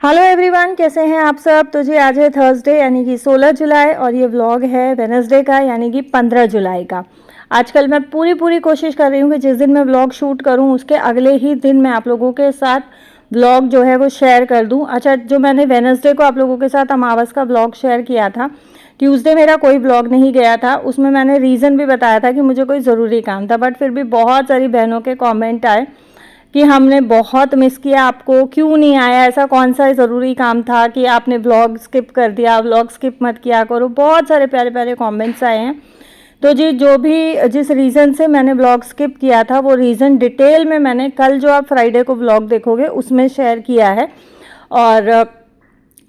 Hello everyone, कैसे हैं आप सब। तो जी आज है थर्सडे यानी कि 16 जुलाई और ये व्लॉग है वेडनेसडे का यानी कि 15 जुलाई का। आजकल मैं पूरी कोशिश कर रही हूँ कि जिस दिन मैं व्लॉग शूट करूँ उसके अगले ही दिन मैं आप लोगों के साथ व्लॉग जो है वो शेयर कर दूँ। अच्छा, जो मैंने वेडनेसडे को आप लोगों के साथ अमावस का व्लॉग शेयर किया था, ट्यूसडे मेरा कोई व्लॉग नहीं गया था। उसमें मैंने रीज़न भी बताया था कि मुझे कोई ज़रूरी काम था, बट फिर भी बहुत सारी बहनों के कॉमेंट आए कि हमने बहुत मिस किया आपको, क्यों नहीं आया, ऐसा कौन सा ज़रूरी काम था कि आपने व्लॉग स्किप कर दिया, व्लॉग स्किप मत किया करो। बहुत सारे प्यारे प्यारे कमेंट्स आए हैं। तो जी जो भी जिस रीज़न से मैंने व्लॉग स्किप किया था वो रीज़न डिटेल में मैंने कल जो आप फ्राइडे को व्लॉग देखोगे उसमें शेयर किया है। और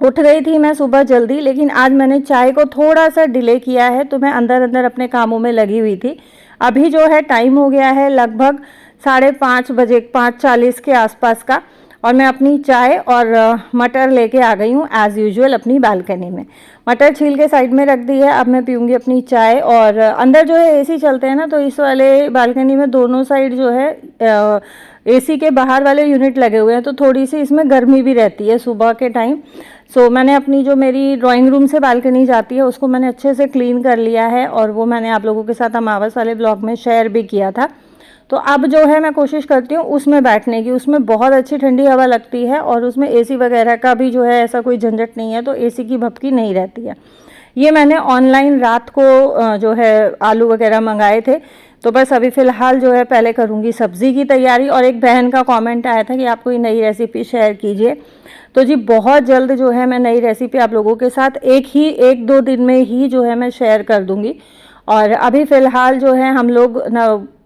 उठ गई थी मैं सुबह जल्दी, लेकिन आज मैंने चाय को थोड़ा सा डिले किया है, तो मैं अंदर अंदर अपने कामों में लगी हुई थी। अभी जो है टाइम हो गया है लगभग 5:30 बजे, 5:40 के आसपास का, और मैं अपनी चाय और मटर लेके आ गई हूँ एज़ यूजुअल अपनी बालकनी में। मटर छील के साइड में रख दी है। अब मैं पीऊँगी अपनी चाय। और अंदर जो है एसी चलते हैं ना, तो इस वाले बालकनी में दोनों साइड जो है एसी के बाहर वाले यूनिट लगे हुए हैं, तो थोड़ी सी इसमें गर्मी भी रहती है सुबह के टाइम। सो मैंने अपनी जो मेरी ड्राइंग रूम से बालकनी जाती है उसको मैंने अच्छे से क्लीन कर लिया है, और वो मैंने आप लोगों के साथ अमावस वाले ब्लॉग में शेयर भी किया था। तो अब जो है मैं कोशिश करती हूँ उसमें बैठने की। उसमें बहुत अच्छी ठंडी हवा लगती है और उसमें एसी वगैरह का भी जो है ऐसा कोई झंझट नहीं है, तो एसी की भपकी नहीं रहती है। ये मैंने ऑनलाइन रात को जो है आलू वगैरह मंगाए थे। तो बस अभी फ़िलहाल जो है पहले करूँगी सब्ज़ी की तैयारी। और एक बहन का कमेंट आया था कि आप कोई नई रेसिपी शेयर कीजिए। तो जी बहुत जल्द जो है मैं नई रेसिपी आप लोगों के साथ एक दो दिन में ही जो है मैं शेयर कर दूँगी। और अभी फ़िलहाल जो है हम लोग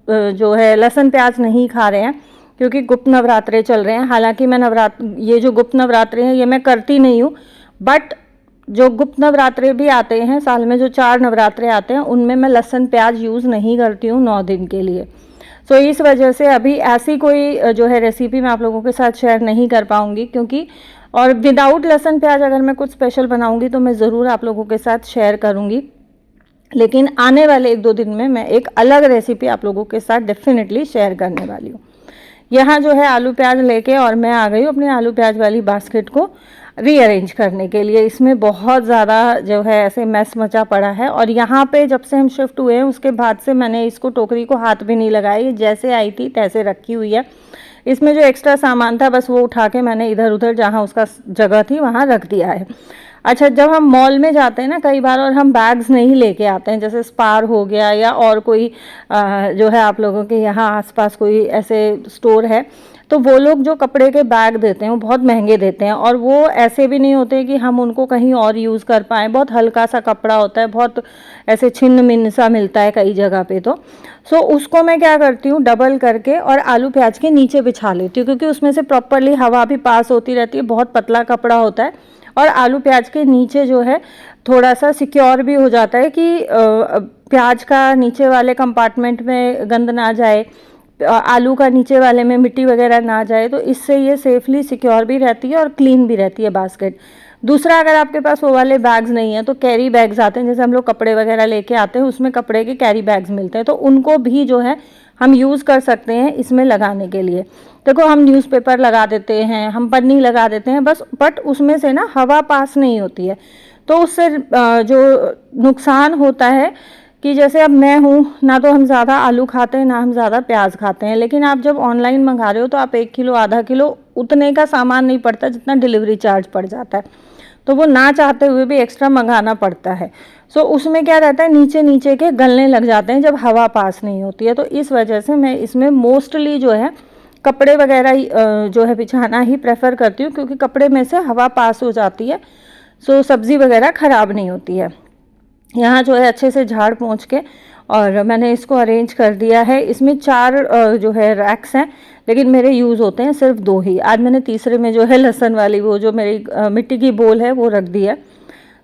जो है लहसुन प्याज नहीं खा रहे हैं, क्योंकि गुप्त नवरात्रे चल रहे हैं। हालांकि मैं ये जो गुप्त नवरात्रे हैं ये मैं करती नहीं हूँ, बट जो गुप्त नवरात्रे भी आते हैं साल में, जो 4 नवरात्रे आते हैं, उनमें मैं लहसुन प्याज यूज़ नहीं करती हूँ 9 दिन के लिए। तो इस वजह से अभी ऐसी कोई जो है रेसिपी मैं आप लोगों के साथ शेयर नहीं कर पाऊँगी, क्योंकि और विदाउट लहसुन प्याज अगर मैं कुछ स्पेशल बनाऊँगी तो मैं ज़रूर आप लोगों के साथ शेयर करूँगी। लेकिन आने वाले 1-2 दिन में मैं एक अलग रेसिपी आप लोगों के साथ डेफिनेटली शेयर करने वाली हूँ। यहाँ जो है आलू प्याज लेके और मैं आ गई हूँ अपने आलू प्याज वाली बास्केट को रीअरेंज करने के लिए। इसमें बहुत ज़्यादा जो है ऐसे मैस मचा पड़ा है, और यहाँ पे जब से हम शिफ्ट हुए हैं उसके बाद से मैंने इसको टोकरी को हाथ भी नहीं लगाया। ये जैसे आई थी तैसे रखी हुई है। इसमें जो एक्स्ट्रा सामान था बस वो उठा के मैंने इधर उधर जहाँ उसका जगह थी वहाँ रख दिया है। अच्छा, जब हम मॉल में जाते हैं ना कई बार और हम बैग्स नहीं लेके आते हैं, जैसे स्पार हो गया या और कोई जो है आप लोगों के यहाँ आसपास कोई ऐसे स्टोर है, तो वो लोग जो कपड़े के बैग देते हैं वो बहुत महंगे देते हैं, और वो ऐसे भी नहीं होते कि हम उनको कहीं और यूज़ कर पाएँ। बहुत हल्का सा कपड़ा होता है, बहुत ऐसे छिन्न मिन्न सा मिलता है कई जगह पे। तो उसको मैं क्या करती हूँ, डबल करके और आलू प्याज के नीचे बिछा लेती हूँ, क्योंकि उसमें से प्रॉपरली हवा भी पास होती रहती है। बहुत पतला कपड़ा होता है, और आलू प्याज के नीचे जो है थोड़ा सा सिक्योर भी हो जाता है कि प्याज का नीचे वाले कंपार्टमेंट में गंद ना जाए, आलू का नीचे वाले में मिट्टी वगैरह ना जाए। तो इससे ये सेफली सिक्योर भी रहती है और क्लीन भी रहती है बास्केट। दूसरा, अगर आपके पास वो वाले बैग्स नहीं हैं तो कैरी बैग्स आते हैं, जैसे हम लोग कपड़े वगैरह लेके आते हैं उसमें कपड़े के कैरी बैग्स मिलते हैं, तो उनको भी जो है हम यूज़ कर सकते हैं इसमें लगाने के लिए। देखो, हम न्यूज़पेपर लगा देते हैं, हम पन्नी लगा देते हैं बस, बट उसमें से ना हवा पास नहीं होती है। तो उससे जो नुकसान होता है कि जैसे अब मैं हूँ ना, तो हम ज़्यादा आलू खाते हैं ना हम ज़्यादा प्याज खाते हैं, लेकिन आप जब ऑनलाइन मंगा रहे हो तो आप 1 किलो आधा किलो उतने का सामान नहीं पड़ता जितना डिलीवरी चार्ज पड़ जाता है, तो वो ना चाहते हुए भी एक्स्ट्रा मंगाना पड़ता है। सो उसमें क्या रहता है, नीचे नीचे के गलने लग जाते हैं जब हवा पास नहीं होती है। तो इस वजह से मैं इसमें मोस्टली जो है कपड़े वगैरह जो है बिछाना ही प्रेफर करती हूँ, क्योंकि कपड़े में से हवा पास हो जाती है, सो सब्ज़ी वगैरह ख़राब नहीं होती है। यहाँ जो है अच्छे से झाड़ पोंछ के और मैंने इसको अरेंज कर दिया है। इसमें 4 जो है रैक्स हैं, लेकिन मेरे यूज़ होते हैं सिर्फ 2 ही। आज मैंने तीसरे में जो है लहसुन वाली वो जो मेरी मिट्टी की बोल है वो रख दी है।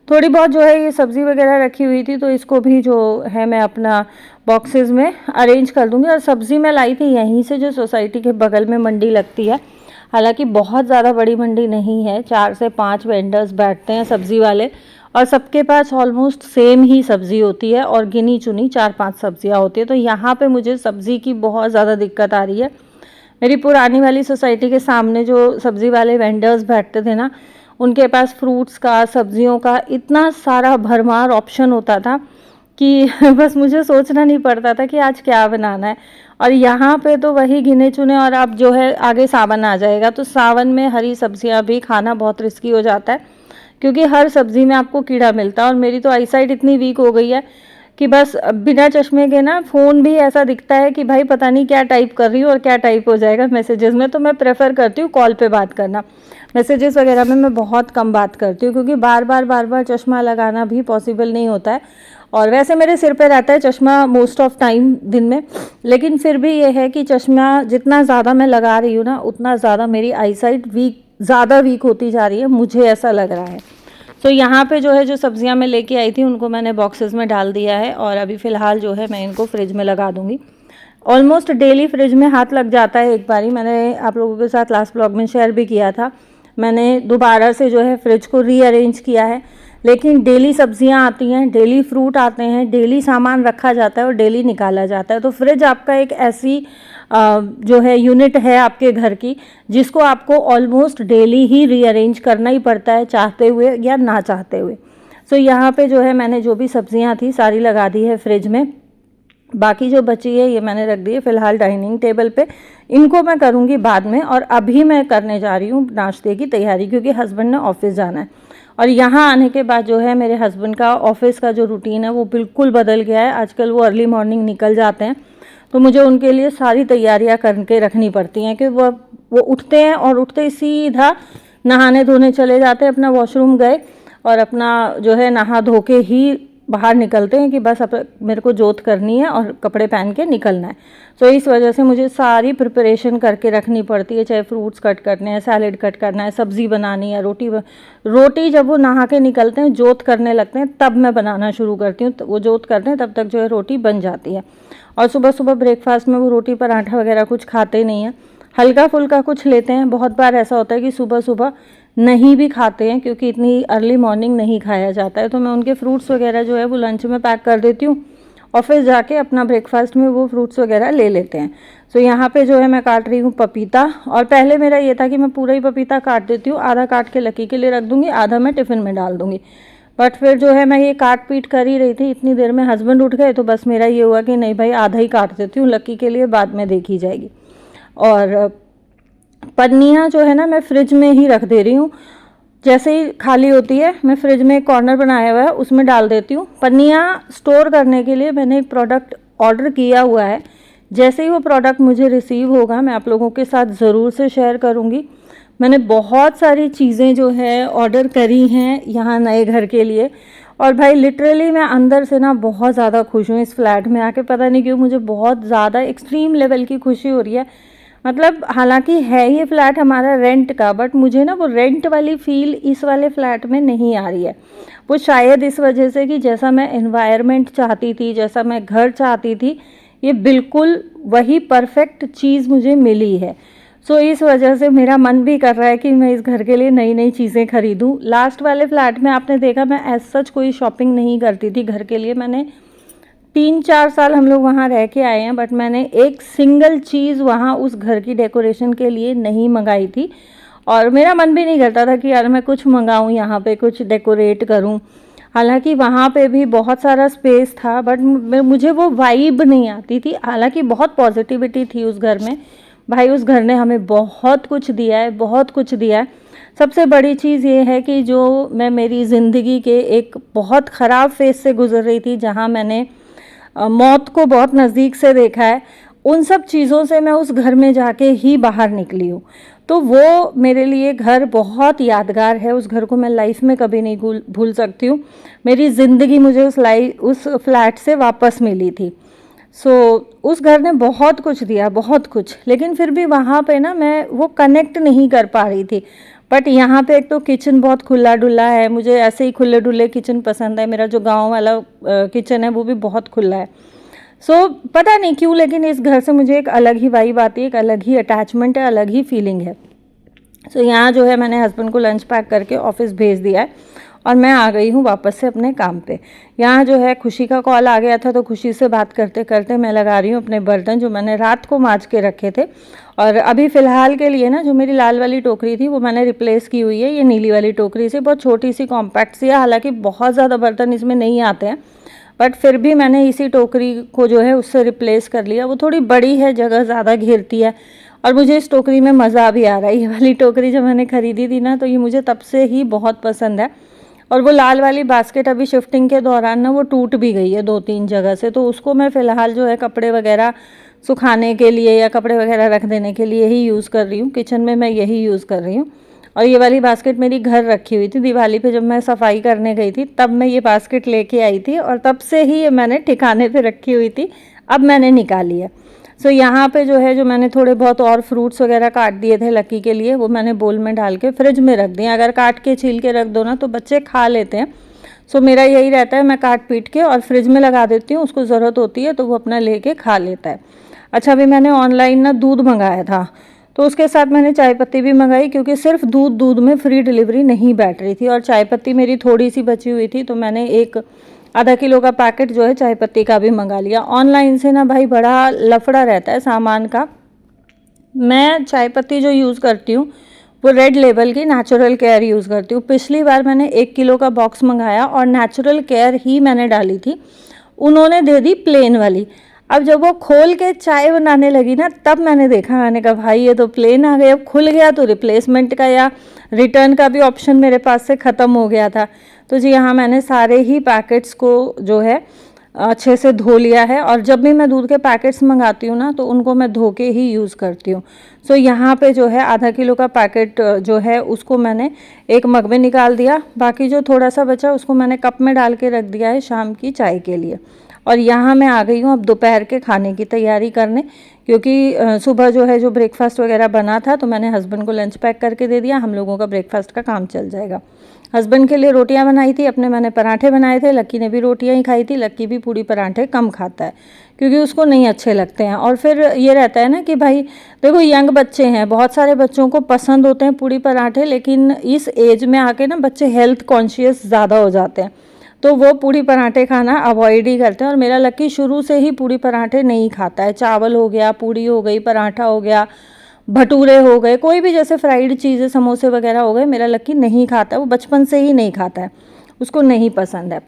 थोड़ी बहुत जो है ये सब्ज़ी वगैरह रखी हुई थी, तो इसको भी जो है मैं अपना बॉक्सेस में अरेंज कर दूँगी। और सब्ज़ी मैं लाई थी यहीं से, जो सोसाइटी के बगल में मंडी लगती है। हालांकि बहुत ज़्यादा बड़ी मंडी नहीं है, 4 से 5 वेंडर्स बैठते हैं सब्ज़ी वाले, और सबके पास ऑलमोस्ट सेम ही सब्ज़ी होती है, और गिनी चुनी 4-5 सब्जियां होती है। तो यहाँ पे मुझे सब्ज़ी की बहुत ज़्यादा दिक्कत आ रही है। मेरी पुरानी वाली सोसाइटी के सामने जो सब्ज़ी वाले वेंडर्स बैठते थे ना, उनके पास फ्रूट्स का, सब्जियों का इतना सारा भरमार ऑप्शन होता था कि बस मुझे सोचना नहीं पड़ता था कि आज क्या बनाना है। और यहाँ पे तो वही गिने चुने, और अब जो है आगे सावन आ जाएगा तो सावन में हरी सब्जियाँ भी खाना बहुत रिस्की हो जाता है, क्योंकि हर सब्ज़ी में आपको कीड़ा मिलता है। और मेरी तो आईसाइट इतनी वीक हो गई है कि बस बिना चश्मे के ना फ़ोन भी ऐसा दिखता है कि भाई पता नहीं क्या टाइप कर रही हूँ और क्या टाइप हो जाएगा मैसेजेस में। तो मैं प्रेफर करती हूँ कॉल पे बात करना, मैसेजेस वगैरह में मैं बहुत कम बात करती हूँ, क्योंकि बार बार चश्मा लगाना भी पॉसिबल नहीं होता है। और वैसे मेरे सिर पे रहता है चश्मा मोस्ट ऑफ टाइम दिन में, लेकिन फिर भी ये है कि चश्मा जितना ज़्यादा मैं लगा रही हूँ ना, उतना ज़्यादा मेरी आईसाइट ज़्यादा वीक होती जा रही है, मुझे ऐसा लग रहा है। तो यहाँ पे जो है जो सब्जियाँ मैं लेके आई थी उनको मैंने बॉक्सेस में डाल दिया है, और अभी फ़िलहाल जो है मैं इनको फ्रिज में लगा दूँगी। ऑलमोस्ट डेली फ्रिज में हाथ लग जाता है। एक बारी मैंने आप लोगों के साथ लास्ट ब्लॉग में शेयर भी किया था, मैंने दोबारा से जो है फ्रिज को रीअरेंज किया है। लेकिन डेली सब्जियां आती हैं, डेली फ्रूट आते हैं, डेली सामान रखा जाता है और डेली निकाला जाता है। तो फ्रिज आपका एक ऐसी जो है यूनिट है आपके घर की, जिसको आपको ऑलमोस्ट डेली ही रीअरेंज करना ही पड़ता है, चाहते हुए या ना चाहते हुए। सो यहाँ पे जो है मैंने जो भी सब्जियां थी सारी लगा दी है फ्रिज में। बाकी जो बची है ये मैंने रख दी है फ़िलहाल डाइनिंग टेबल पे, इनको मैं करूँगी बाद में। और अभी मैं करने जा रही हूँ नाश्ते की तैयारी, क्योंकि हस्बैंड ने ऑफिस जाना है। और यहाँ आने के बाद जो है मेरे हस्बैंड का ऑफिस का जो रूटीन है वो बिल्कुल बदल गया है। आजकल वो अर्ली मॉर्निंग निकल जाते हैं, तो मुझे उनके लिए सारी तैयारियाँ करके रखनी पड़ती हैं कि वो उठते हैं और उठते ही सीधा नहाने धोने चले जाते हैं, अपना वॉशरूम गए और अपना जो है नहा धो के ही बाहर निकलते हैं कि बस अब मेरे को जोत करनी है और कपड़े पहन के निकलना है। तो इस वजह से मुझे सारी प्रिपरेशन करके रखनी पड़ती है, चाहे फ्रूट्स कट करने हैं, सैलेड कट करना है, सब्ज़ी बनानी है, रोटी जब वो नहा के निकलते हैं जोत करने लगते हैं तब मैं बनाना शुरू करती हूँ। तो वो जोत करते हैं तब तक जो है रोटी बन जाती है। और सुबह सुबह ब्रेकफास्ट में वो रोटी पराठा वगैरह कुछ खाते नहीं हैं, हल्का फुल्का कुछ लेते हैं। बहुत बार ऐसा होता है कि सुबह सुबह नहीं भी खाते हैं, क्योंकि इतनी अर्ली मॉर्निंग नहीं खाया जाता है। तो मैं उनके फ्रूट्स वगैरह जो है वो लंच में पैक कर देती हूँ, ऑफिस जाके अपना ब्रेकफास्ट में वो फ्रूट्स वगैरह ले लेते हैं। तो यहाँ पे जो है मैं काट रही हूँ पपीता। और पहले मेरा ये था कि मैं पूरा ही पपीता काट देती हूँ, आधा काट के लकी के लिए रख दूँगी, आधा मैं टिफ़िन में डाल दूँगी। बट फिर जो है मैं ये काट पीट कर ही रही थी, इतनी देर में हस्बैंड उठ गए, तो बस मेरा ये हुआ कि नहीं भाई आधा ही काट देती हूँ, लकी के लिए बाद में देखी जाएगी। और पन्नियाँ जो है ना मैं फ्रिज में ही रख दे रही हूँ, जैसे ही खाली होती है मैं फ्रिज में एक कॉर्नर बनाया हुआ है उसमें डाल देती हूँ। पन्नियाँ स्टोर करने के लिए मैंने एक प्रोडक्ट ऑर्डर किया हुआ है, जैसे ही वो प्रोडक्ट मुझे रिसीव होगा मैं आप लोगों के साथ ज़रूर से शेयर करूँगी। मैंने बहुत सारी चीज़ें जो है ऑर्डर करी हैं यहाँ नए घर के लिए, और भाई लिटरली मैं अंदर से ना बहुत ज़्यादा खुश हूँ इस फ्लैट में आके। पता नहीं क्यों मुझे बहुत ज़्यादा एक्सट्रीम लेवल की खुशी हो रही है। मतलब हालांकि है ये फ्लैट हमारा रेंट का, बट मुझे ना वो रेंट वाली फील इस वाले फ्लैट में नहीं आ रही है। वो शायद इस वजह से कि जैसा मैं एनवायरनमेंट चाहती थी, जैसा मैं घर चाहती थी, ये बिल्कुल वही परफेक्ट चीज़ मुझे मिली है। सो इस वजह से मेरा मन भी कर रहा है कि मैं इस घर के लिए नई नई चीज़ें खरीदूँ। लास्ट वाले फ्लैट में आपने देखा मैं एज सच कोई शॉपिंग नहीं करती थी घर के लिए। मैंने 3-4 साल हम लोग वहाँ रह के आए हैं, बट मैंने एक सिंगल चीज़ वहाँ उस घर की डेकोरेशन के लिए नहीं मंगाई थी। और मेरा मन भी नहीं करता था कि यार मैं कुछ मंगाऊँ यहाँ पे, कुछ डेकोरेट करूँ। हालांकि वहाँ पे भी बहुत सारा स्पेस था, बट मुझे वो वाइब नहीं आती थी। हालांकि बहुत पॉजिटिविटी थी उस घर में, भाई उस घर ने हमें बहुत कुछ दिया है, बहुत कुछ दिया है। सबसे बड़ी चीज़ ये है कि जो मैं मेरी ज़िंदगी के एक बहुत ख़राब फेज़ से गुज़र रही थी, जहाँ मैंने मौत को बहुत नज़दीक से देखा है, उन सब चीज़ों से मैं उस घर में जाके ही बाहर निकली हूँ। तो वो मेरे लिए घर बहुत यादगार है, उस घर को मैं लाइफ में कभी नहीं भूल सकती हूँ। मेरी ज़िंदगी मुझे उस फ्लैट से वापस मिली थी। सो उस घर ने बहुत कुछ दिया, बहुत कुछ, लेकिन फिर भी वहाँ पे ना मैं वो कनेक्ट नहीं कर पा रही थी। बट यहाँ पे एक तो किचन बहुत खुला डुला है, मुझे ऐसे ही खुले डुले किचन पसंद है। मेरा जो गांव वाला किचन है वो भी बहुत खुला है। सो पता नहीं क्यों, लेकिन इस घर से मुझे एक अलग ही वाइब आती है, एक अलग ही अटैचमेंट है, अलग ही फीलिंग है। सो यहाँ जो है मैंने हस्बैंड को लंच पैक करके ऑफिस भेज दिया है, और मैं आ गई हूँ वापस से अपने काम पे। यहाँ जो है खुशी का कॉल आ गया था, तो खुशी से बात करते करते मैं लगा रही हूँ अपने बर्तन जो मैंने रात को मांज के रखे थे। और अभी फ़िलहाल के लिए ना जो मेरी लाल वाली टोकरी थी वो मैंने रिप्लेस की हुई है ये नीली वाली टोकरी से। बहुत छोटी सी कॉम्पैक्ट सी है, हालांकि बहुत ज़्यादा बर्तन इसमें नहीं आते हैं, बट फिर भी मैंने इसी टोकरी को जो है उससे रिप्लेस कर लिया। वो थोड़ी बड़ी है, जगह ज़्यादा घेरती है, और मुझे इस टोकरी में मज़ा भी आ रहा है। ये वाली टोकरी जो मैंने ख़रीदी थी ना, तो ये मुझे तब से ही बहुत पसंद है। और वो लाल वाली बास्केट अभी शिफ्टिंग के दौरान ना वो टूट भी गई है 2-3 जगह से, तो उसको मैं फ़िलहाल जो है कपड़े वगैरह सुखाने के लिए या कपड़े वगैरह रख देने के लिए ही यूज़ कर रही हूँ। किचन में मैं यही यूज़ कर रही हूँ। और ये वाली बास्केट मेरी घर रखी हुई थी, दिवाली पे जब मैं सफाई करने गई थी तब मैं ये बास्केट लेके आई थी, और तब से ही ये मैंने ठिकाने पे रखी हुई थी। अब मैंने निकाली है। सो यहाँ पे जो है जो मैंने थोड़े बहुत और फ्रूट्स वगैरह काट दिए थे लकी के लिए, वो मैंने बोल में डाल के फ्रिज में रख दिए। अगर काट के छील के रख दो ना तो बच्चे खा लेते हैं। सो मेरा यही रहता है, मैं काट पीट के और फ्रिज में लगा देती हूँ, उसको ज़रूरत होती है तो वो अपना लेके खा लेता है। अच्छा, अभी मैंने ऑनलाइन ना दूध मंगाया था, तो उसके साथ मैंने चाय पत्ती भी मंगाई, क्योंकि सिर्फ दूध में फ्री डिलीवरी नहीं बैठ रही थी। और चाय पत्ती मेरी थोड़ी सी बची हुई थी, तो मैंने एक आधा किलो का पैकेट जो है चाय पत्ती का भी मंगा लिया। ऑनलाइन से ना भाई बड़ा लफड़ा रहता है सामान का। मैं चाय पत्ती जो यूज़ करती हूँ वो रेड लेबल की नेचुरल केयर यूज़ करती हूँ। पिछली बार मैंने 1 किलो का बॉक्स मंगाया और नेचुरल केयर ही मैंने डाली थी, उन्होंने दे दी प्लेन वाली। अब जब वो खोल के चाय बनाने लगी ना, तब मैंने देखा, मैंने कहा भाई ये तो प्लेन आ गई। अब खुल गया तो रिप्लेसमेंट का या रिटर्न का भी ऑप्शन मेरे पास से ख़त्म हो गया था। तो जी हाँ, मैंने सारे ही पैकेट्स को जो है अच्छे से धो लिया है। और जब भी मैं दूध के पैकेट्स मंगाती हूँ ना, तो उनको मैं धो के ही यूज़ करती हूँ। सो यहाँ पे जो है आधा किलो का पैकेट जो है उसको मैंने एक मग में निकाल दिया। बाकी जो थोड़ा सा बचा उसको मैंने कप में डाल के रख दिया है शाम की चाय के लिए। और यहाँ मैं आ गई हूँ अब दोपहर के खाने की तैयारी करने, क्योंकि सुबह जो है जो ब्रेकफास्ट वगैरह बना था तो मैंने हस्बैंड को लंच पैक करके दे दिया। हम लोगों का ब्रेकफास्ट का काम चल जाएगा। हस्बैंड के लिए रोटियां बनाई थी, अपने मैंने पराठे बनाए थे। लक्की ने भी रोटियां ही खाई थी। लक्की भी पूड़ी पराठे कम खाता है, क्योंकि उसको नहीं अच्छे लगते हैं। और फिर ये रहता है ना कि भाई देखो, यंग बच्चे हैं, बहुत सारे बच्चों को पसंद होते हैं पूड़ी पराठे, लेकिन इस एज में आके ना बच्चे हेल्थ कॉन्शियस ज़्यादा हो जाते हैं, तो वो पूड़ी पराठे खाना अवॉइड ही करते हैं। और मेरा लक्की शुरू से ही पूड़ी पराठे नहीं खाता है। चावल हो गया, पूड़ी हो गई, पराठा हो गया, भटूरे हो गए, कोई भी जैसे फ्राइड चीज़ें समोसे वगैरह हो गए, मेरा लक्की नहीं खाता है। वो बचपन से ही नहीं खाता है, उसको नहीं पसंद है।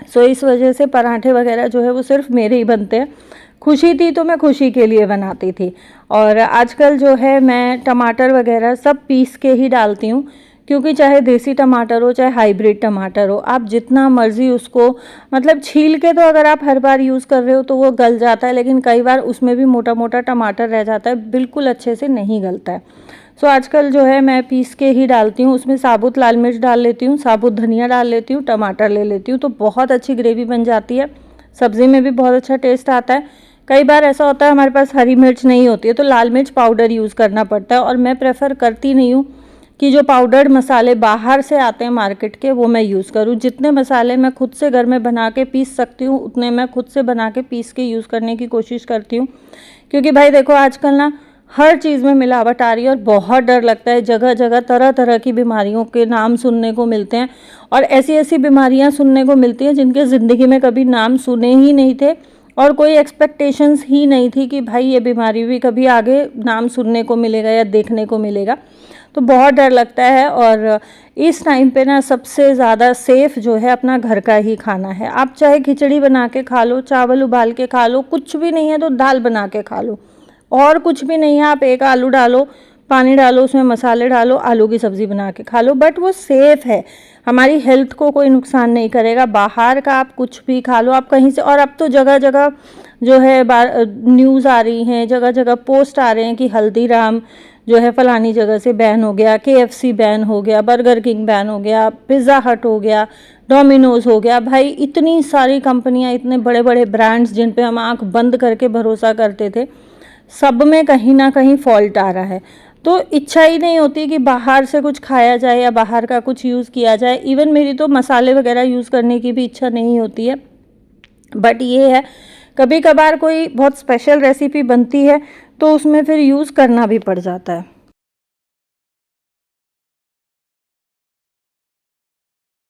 सो इस वजह से पराठे वगैरह जो है वो सिर्फ मेरे ही बनते हैं। खुशी थी तो मैं खुशी के लिए बनाती थी। और आजकल जो है मैं टमाटर वगैरह सब पीस के ही डालती हूँ, क्योंकि चाहे देसी टमाटर हो चाहे हाइब्रिड टमाटर हो, आप जितना मर्ज़ी उसको मतलब छील के, तो अगर आप हर बार यूज़ कर रहे हो तो वो गल जाता है, लेकिन कई बार उसमें भी मोटा मोटा टमाटर रह जाता है, बिल्कुल अच्छे से नहीं गलता है। सो आजकल जो है मैं पीस के ही डालती हूँ। उसमें साबुत लाल मिर्च डाल लेती हूँ, साबुत धनिया डाल लेती हूँ, टमाटर ले लेती हूँ, तो बहुत अच्छी ग्रेवी बन जाती है। सब्ज़ी में भी बहुत अच्छा टेस्ट आता है। कई बार ऐसा होता है हमारे पास हरी मिर्च नहीं होती है, तो लाल मिर्च पाउडर यूज़ करना पड़ता है। और मैं प्रेफर करती नहीं हूँ कि जो पाउडर्ड मसाले बाहर से आते हैं मार्केट के वो मैं यूज़ करूँ। जितने मसाले मैं खुद से घर में बना के पीस सकती हूँ उतने मैं खुद से बना के पीस के यूज़ करने की कोशिश करती हूँ। क्योंकि भाई देखो, आजकल ना हर चीज़ में मिलावट आ रही है और बहुत डर लगता है। जगह जगह तरह तरह की बीमारियों के नाम सुनने को मिलते हैं, और ऐसी ऐसी बीमारियां सुनने को मिलती हैं जिनके ज़िंदगी में कभी नाम सुने ही नहीं थे, और कोई एक्सपेक्टेशंस ही नहीं थी कि भाई ये बीमारी भी कभी आगे नाम सुनने को मिलेगा या देखने को मिलेगा। तो बहुत डर लगता है। और इस टाइम पे ना सबसे ज़्यादा सेफ़ जो है अपना घर का ही खाना है। आप चाहे खिचड़ी बना के खा लो, चावल उबाल के खा लो, कुछ भी नहीं है तो दाल बना के खा लो, और कुछ भी नहीं है आप एक आलू डालो, पानी डालो, उसमें मसाले डालो, आलू की सब्ज़ी बना के खा लो, बट वो सेफ़ है, हमारी हेल्थ को कोई नुकसान नहीं करेगा। बाहर का आप कुछ भी खा लो, आप कहीं से, और अब तो जगह जगह जो है न्यूज़ आ रही हैं, जगह जगह पोस्ट आ रहे हैं कि हल्दीराम जो है फलानी जगह से बैन हो गया, KFC बैन हो गया, बर्गर किंग बैन हो गया, पिज़्ज़ा हट हो गया, डोमिनोज़ हो गया। भाई इतनी सारी कंपनियां, इतने बड़े बड़े ब्रांड्स जिन पे हम आंख बंद करके भरोसा करते थे, सब में कहीं ना कहीं फॉल्ट आ रहा है। तो इच्छा ही नहीं होती कि बाहर से कुछ खाया जाए या बाहर का कुछ यूज़ किया जाए। इवन मेरी तो मसाले वगैरह यूज़ करने की भी इच्छा नहीं होती है। बट ये है, कभी कभार कोई बहुत स्पेशल रेसिपी बनती है तो उसमें फिर यूज़ करना भी पड़ जाता है।